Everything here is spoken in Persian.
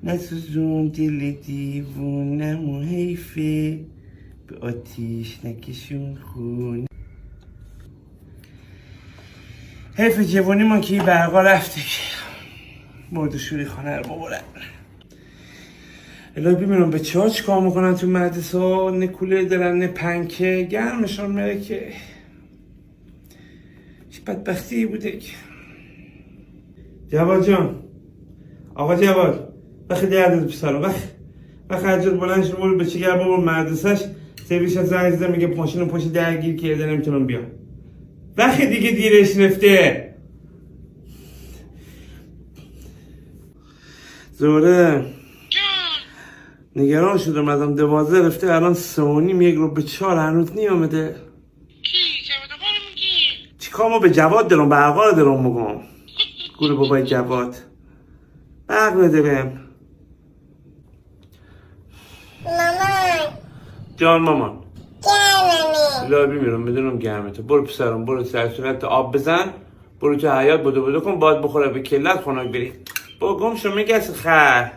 نسوزون دل دیوونم و حیفه، به آتیش نکشون خون. حیف جوانی ما که برقا رفته که برد شوری خانه رو ببرن. الهی ببینم به چه ها چیکار میکنن تو مدرسه ها، نه کولر دارن نه پنکه، گرمشان میره که چه بدبختی بوده که. جواد جان، آقا جواد، بخی دیردت پسرم، بخی عجل بلند شد برو به چیگر بابر مدرسهش. سرویس از زنگ زده میگه ماشین پشت درگیر کرده نمیتونم بیام. بخی دیگه دیرش رفته. زوره نگران شده اومدم 12 رفته الان 3:30 1 رو به 4 هنوز نیامده. کی؟ جواد آقا رو میگی؟ چیکار ما به جواد دارم به آقا دارم میگم. گوره بابای جواد برق ندارم. مامان جان مامان گرمه لابی میرم میدونم گرمه تو. برو پسرم برو سر صورت آب بزن، برو تو حیاط بدو کن باد بخوره به کلت خنک بری. با گم شو میگه خر.